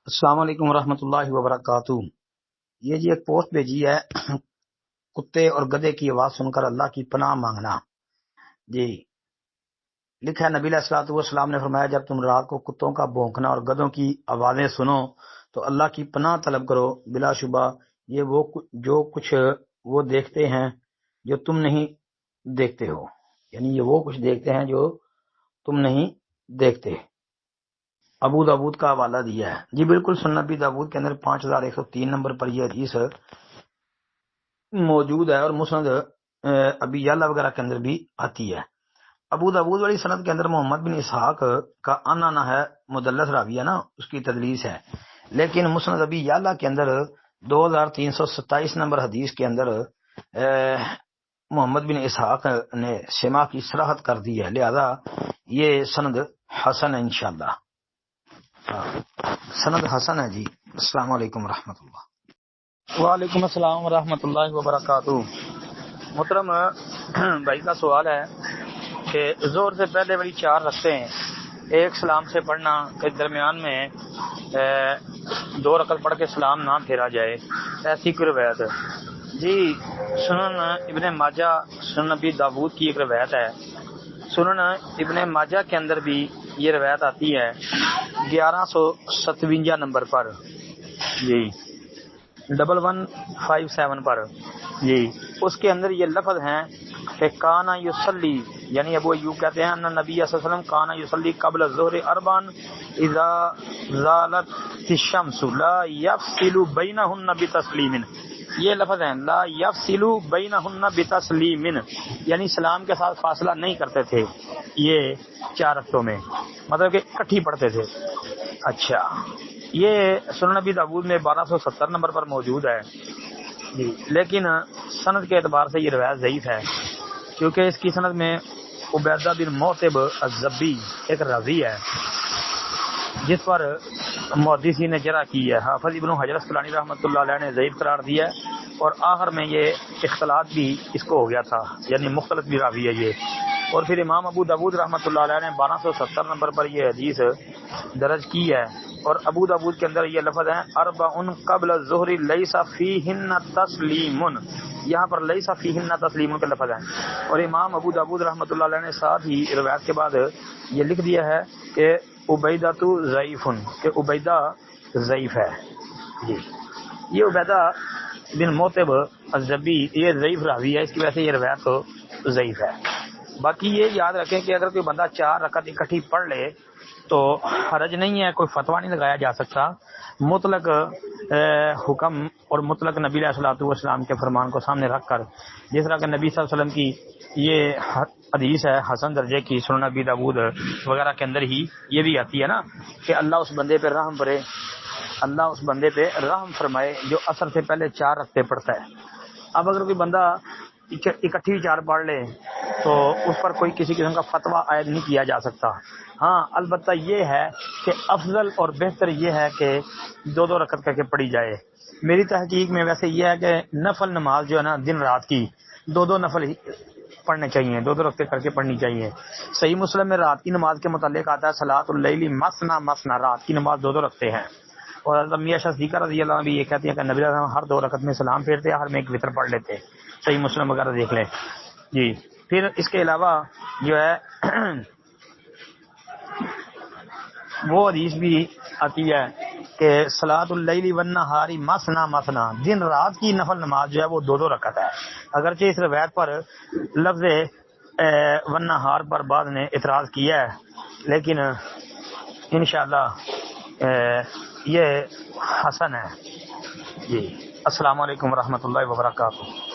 السلام علیکم ورحمۃ اللہ وبرکاتہ۔ یہ جی ایک پوسٹ بھیجی ہے، کتے اور گدھے کی آواز سن کر اللہ کی پناہ مانگنا۔ جی لکھا ہے، نبی علیہ الصلوۃ والسلام نے فرمایا، جب تم رات کو کتوں کا بھونکنا اور گدھوں کی آوازیں سنو تو اللہ کی پناہ طلب کرو، بلا شبہ یہ جو کچھ وہ دیکھتے ہیں جو تم نہیں دیکھتے ہو، یعنی یہ وہ کچھ دیکھتے ہیں جو تم نہیں دیکھتے۔ ابو داود کا حوالہ دیا ہے جی، بالکل سنن نبی داود کے اندر 5103 نمبر پر یہ حدیث موجود ہے، اور مسند ابی یعلا وغیرہ کے اندر بھی آتی ہے۔ ابو داود والی سند کے اندر محمد بن اسحاق کا آنا ہے، مدلس راوی ہے نا، اس کی تدلیس ہے، لیکن مسند ابی یعلا کے اندر 2327 نمبر حدیث کے اندر محمد بن اسحاق نے سما کی صراحت کر دی ہے، لہذا یہ سند حسن ہے انشاءاللہ، سند حسن ہے جی۔ السلام علیکم ورحمۃ اللہ۔ وعلیکم السلام ورحمۃ اللہ وبرکاتہ۔ محترم بھائی کا سوال ہے کہ ظہر سے پہلے والی 4 رکعتیں ہیں، ایک سلام سے پڑھنا کے درمیان میں 2 رکعت پڑھ کے سلام نہ پھیرا جائے، ایسی کوئی روایت ہے؟ جی سنن ابن ماجہ، سنن نبی داود کی ایک روایت ہے، سنن ابن ماجہ کے اندر بھی یہ روایت آتی ہے 1157 نمبر پر جی، 1157 پر جی، اس کے اندر یہ لفظ ہیں کہ کانا یصلی، یعنی ابو ایوب کہتے ہیں ان نبی صلی اللہ علیہ وسلم کانا یصلی قبل الظہر اربعا اذا زالت الشمس لا یفصل بینہن بتسلیم، یہ لفظ ہیں لا یفصل بینہن بتسلیم، یعنی سلام کے ساتھ فاصلہ نہیں کرتے تھے یہ 4 رکعتوں میں، مطلب کہ اکٹھی پڑھتے تھے۔ اچھا، یہ سنن نبی داود میں 1270 نمبر پر موجود ہے جی، لیکن سند کے اعتبار سے یہ روایت ضعیف ہے، کیونکہ اس کی سند میں عبیدہ بن معتب الضبی ایک راوی ہے جس پر محدثین نے جرح کی ہے، حافظ ابن حجر اسقلانی رحمۃ اللہ علیہ نے ضعیف قرار دیا ہے، اور آخر میں یہ اختلاط بھی اس کو ہو گیا تھا، یعنی مختلط بھی راوی ہے یہ، اور پھر امام ابو داود رحمۃ اللہ علیہ نے 1270 نمبر پر یہ حدیث درج کی ہے، اور ابو داود کے اندر یہ لفظ ہیں اربع قبل الظہر لیس فیہن تسلیم، یہاں پر لیس فیہن تسلیم کے لفظ ہیں، اور امام ابو داود رحمۃ اللہ علیہ نے ساتھ ہی روایت کے بعد یہ لکھ دیا ہے کہ عبیدہ ضعیف، کہ عبیدہ ضعیف ہے جی، یہ عبیدہ بن معتب الضبی یہ ضعیف راوی ہے، اس کی وجہ سے یہ روایت تو ضعیف ہے۔ باقی یہ یاد رکھیں کہ اگر کوئی بندہ 4 رکعت اکٹھی پڑھ لے تو حرج نہیں ہے، کوئی فتویٰ نہیں لگایا جا سکتا، مطلق حکم اور مطلق نبی علیہ الصلوۃ والسلام کے فرمان کو سامنے رکھ کر، جس طرح کہ نبی صلی اللہ علیہ وسلم کی یہ حدیث ہے حسن درجے کی، سنن نبی داود وغیرہ کے اندر ہی یہ بھی آتی ہے نا کہ اللہ اس بندے پہ رحم کرے، اللہ اس بندے پہ رحم فرمائے جو عصر سے پہلے 4 رکعتیں پڑھتا ہے۔ اب اگر کوئی بندہ اکٹھی 4 پڑھ لے تو اس پر کوئی کسی قسم کا فتویٰ عائد نہیں کیا جا سکتا، ہاں البتہ یہ ہے کہ افضل اور بہتر یہ ہے کہ 2 رکعت کر کے پڑھی جائے۔ میری تحقیق میں ویسے یہ ہے کہ نفل نماز جو ہے نا دن رات کی 2 نفل پڑھنے چاہیے، 2 رکعتیں کر کے پڑھنی چاہیے۔ صحیح مسلم میں رات کی نماز کے متعلق آتا ہے صلاۃ اللیل مثنی مثنی، رات کی نماز 2 رکعتیں ہیں، اور حضرت امیہ صدیقہ رضی اللہ عنہ بھی یہ کہتی ہیں کہ نبی علیہ السلام ہر 2 رکعت میں سلام پھیرتے، ہر میں ایک وتر پڑھ لیتے، صحیح مسلم وغیرہ دیکھ لیں جی۔ پھر اس کے علاوہ جو ہے وہ حدیث بھی آتی ہے کہ صلاۃ اللیل والنہار مثنی مثنی، دن رات کی نفل نماز جو ہے وہ 2 رکعت ہے، اگرچہ اس روایت پر لفظ والنہار پر بعد نے اعتراض کیا ہے، لیکن انشاءاللہ یہ حسن ہے جی۔ السلام علیکم ورحمۃ اللہ وبرکاتہ۔